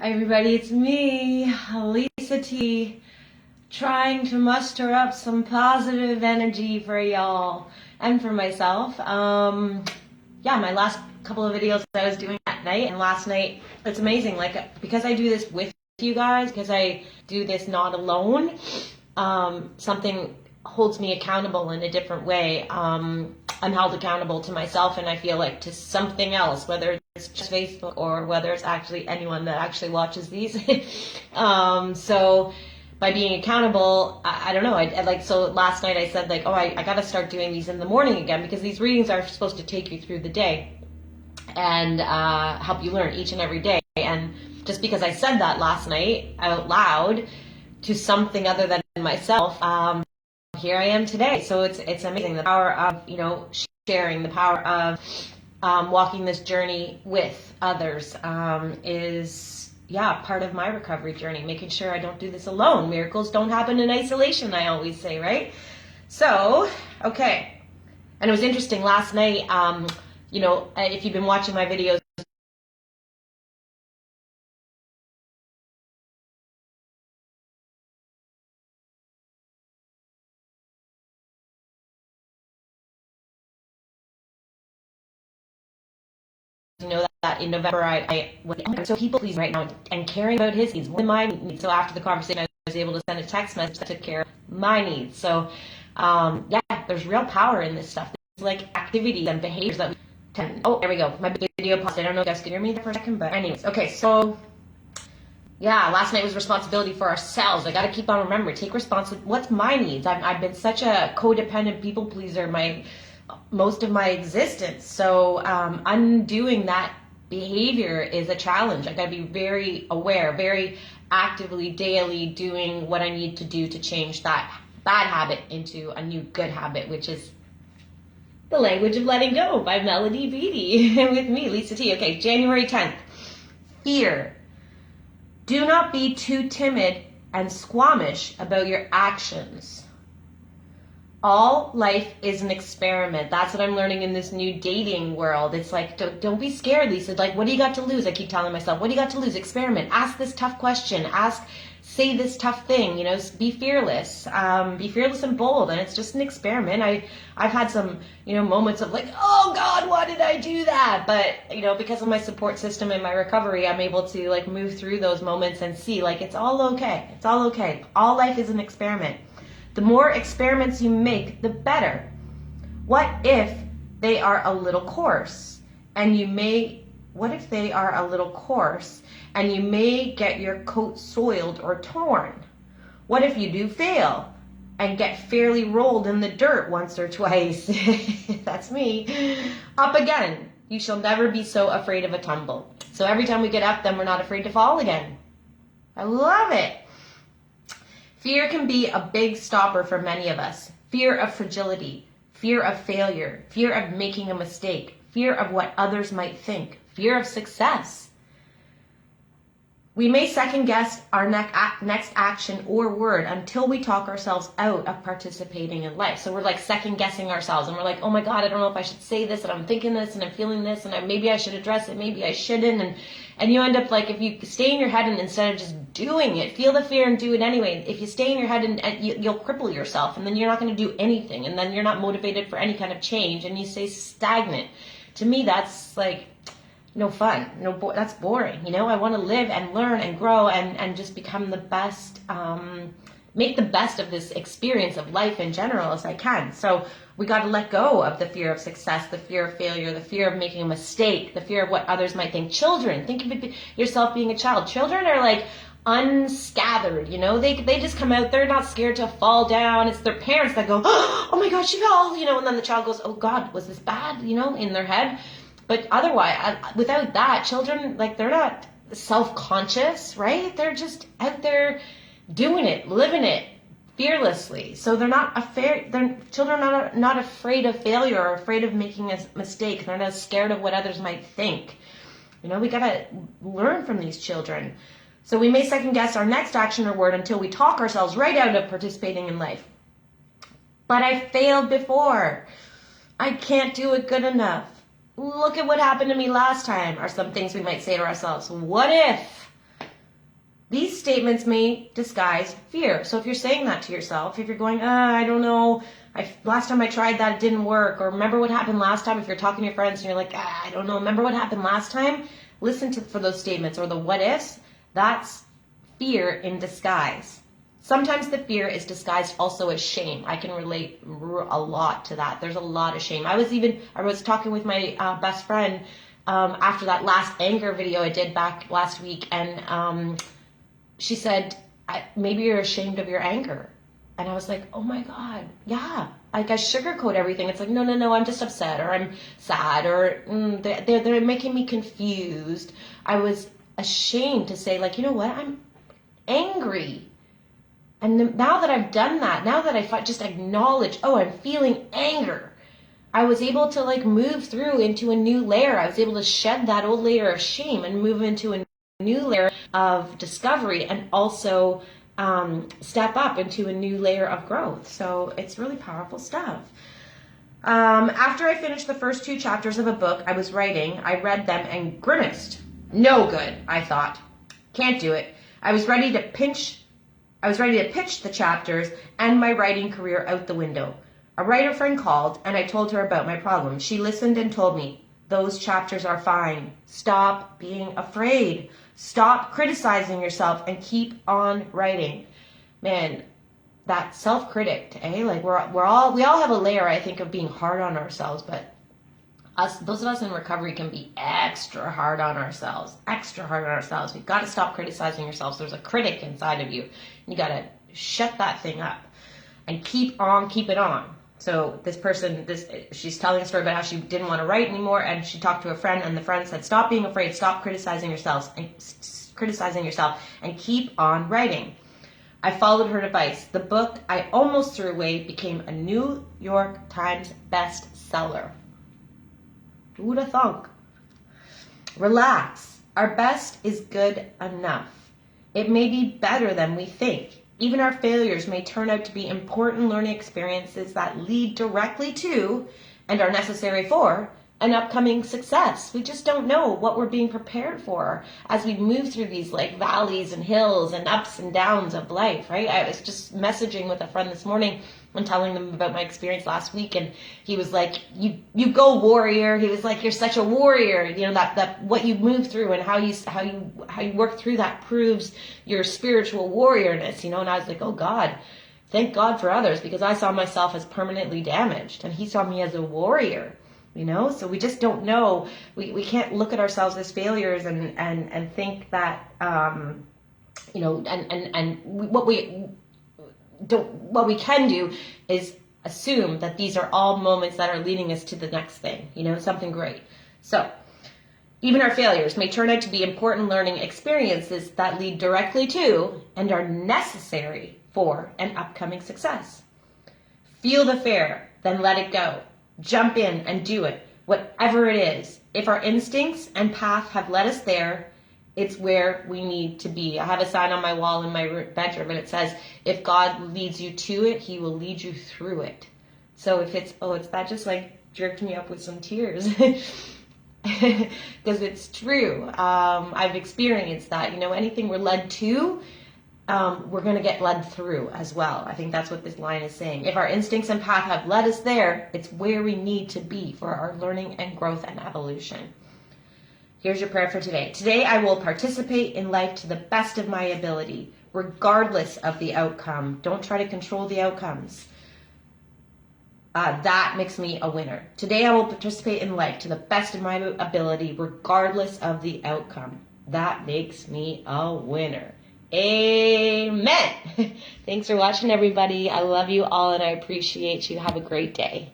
Hi everybody, it's me, LisaT, trying to muster up some positive energy for y'all and for myself. My last couple of videos I was doing at night, and last night, it's amazing, because I do this with you guys, because I do this not alone, something holds me accountable in a different way. I'm held accountable to myself, and I feel like to something else, whether it's just Facebook or whether it's actually anyone that actually watches these. So by being accountable, I don't know. So last night I said I got to start doing these in the morning again, because these readings are supposed to take you through the day and help you learn each and every day. And just because I said that last night out loud to something other than myself, here I am today. So it's amazing, the power of sharing, the power of walking this journey with others is part of my recovery journey, making sure I don't do this alone. Miracles don't happen in isolation, I always say, right? So okay, and it was interesting last night, if you've been watching my videos, that in November I was so people pleasing right now and caring about his needs more than my needs. So after the conversation, I was able to send a text message that took care of my needs. So there's real power in this stuff. It's like activities and behaviors that we tend. Oh, there we go. My video paused. I don't know if you guys could hear me there for a second, but anyways, okay. So last night was responsibility for ourselves. I got to keep on remembering, take responsibility. What's my needs? I've been such a codependent people pleaser most of my existence. So undoing that behavior is a challenge. I got to be very aware, very actively, daily doing what I need to do to change that bad habit into a new good habit, which is the language of letting go by Melody Beattie with me, LisaT. Okay, January 10th. Fear. Do not be too timid and squeamish about your actions. All life is an experiment. That's what I'm learning in this new dating world. It's like, don't be scared, Lisa. Like, what do you got to lose? I keep telling myself, what do you got to lose? Experiment. Ask this tough question. Say this tough thing. Be fearless. Be fearless and bold. And it's just an experiment. I've had some, moments of oh God, why did I do that? But, because of my support system and my recovery, I'm able to move through those moments and see it's all okay. It's all okay. All life is an experiment. The more experiments you make, the better. What if they are a little coarse? What if they are a little coarse and you may get your coat soiled or torn? What if you do fail and get fairly rolled in the dirt once or twice? That's me. Up again. You shall never be so afraid of a tumble. So every time we get up, then we're not afraid to fall again. I love it. Fear can be a big stopper for many of us. Fear of fragility, fear of failure, fear of making a mistake, fear of what others might think, fear of success. We may second guess our next action or word until we talk ourselves out of participating in life. So we're second guessing ourselves, and we're oh my God, I don't know if I should say this, and I'm thinking this, and I'm feeling this, and maybe I should address it, maybe I shouldn't. And you end up if you stay in your head and instead of just doing it, feel the fear and do it anyway. If you stay in your head and you'll cripple yourself, and then you're not going to do anything, and then you're not motivated for any kind of change, and you stay stagnant. To me, that's no fun. That's boring. I want to live and learn and grow and just become the best, make the best of this experience of life in general as I can. So we got to let go of the fear of success, the fear of failure, the fear of making a mistake, the fear of what others might think. Children, think of yourself being a child. Children are unscathed, they just come out, they're not scared to fall down. It's their parents that go, oh my God, she fell, and then the child goes, oh God, was this bad, in their head. But otherwise, without that, children, they're not self-conscious, right? They're just out there doing it, living it fearlessly. So they're not children are not afraid of failure or afraid of making a mistake. They're not scared of what others might think. We got to learn from these children. So we may second guess our next action or word until we talk ourselves right out of participating in life. But I failed before. I can't do it good enough. Look at what happened to me last time, are some things we might say to ourselves. What if? These statements may disguise fear. So if you're saying that to yourself, if you're going, I don't know, last time I tried that, it didn't work, or remember what happened last time, if you're talking to your friends and you're like, I don't know, remember what happened last time, listen for those statements, or the what ifs. That's fear in disguise. Sometimes the fear is disguised also as shame. I can relate a lot to that. There's a lot of shame. I was talking with my best friend after that last anger video I did back last week, and she said, maybe you're ashamed of your anger. And I was like, oh my God, yeah. Like I sugarcoat everything. It's like, no, I'm just upset, or I'm sad, or they're making me confused. I was ashamed to say, like, you know what, I'm angry. And now that I've done that, now that I just acknowledge, I'm feeling anger, I was able to like move through into a new layer. I was able to shed that old layer of shame and move into a new layer of discovery, and also step up into a new layer of growth. So it's really powerful stuff. After I finished the first 2 chapters of a book I was writing, I read them and grimaced. No good, I thought. Can't do it. I was ready to pitch the chapters and my writing career out the window. A writer friend called and I told her about my problem. She listened and told me, those chapters are fine. Stop being afraid. Stop criticizing yourself and keep on writing. Man, that self-critic, like we all have a layer, I think, of being hard on ourselves, but those of us in recovery can be extra hard on ourselves. We've got to stop criticizing yourselves. There's a critic inside of you. You got to shut that thing up and keep it on. So this person, she's telling a story about how she didn't want to write anymore, and she talked to a friend, and the friend said, stop being afraid, stop criticizing yourself, and keep on writing. I followed her advice. The book I almost threw away became a New York Times bestseller. Who would have thunk? Relax. Our best is good enough. It may be better than we think. Even our failures may turn out to be important learning experiences that lead directly to, and are necessary for, an upcoming success. We just don't know what we're being prepared for as we move through these like valleys and hills and ups and downs of life, right? I was just messaging with a friend this morning and telling them about my experience last week, and he was like, you go warrior. He was like, you're such a warrior. You know, that what you move through and how you work through that proves your spiritual warriorness, you know. And I was like, oh God, thank God for others, because I saw myself as permanently damaged and he saw me as a warrior. You know, so we just don't know. We can't look at ourselves as failures and think that, you know, and what we can do is assume that these are all moments that are leading us to the next thing, you know, something great. So even our failures may turn out to be important learning experiences that lead directly to and are necessary for an upcoming success. Feel the fear, then let it go. Jump in and do it, whatever it is. If our instincts and path have led us there, it's where we need to be. I have a sign on my wall in my bedroom, and it says, if God leads you to it, he will lead you through it. So if it's that just like jerked me up with some tears. Because it's true. I've experienced that. You know, anything we're led to, we're going to get led through as well. I think that's what this line is saying. If our instincts and path have led us there, it's where we need to be for our learning and growth and evolution. Here's your prayer for today. Today I will participate in life to the best of my ability, regardless of the outcome. Don't try to control the outcomes. That makes me a winner. Today I will participate in life to the best of my ability, regardless of the outcome. That makes me a winner. Amen. Thanks for watching, everybody. I love you all and I appreciate you. Have a great day.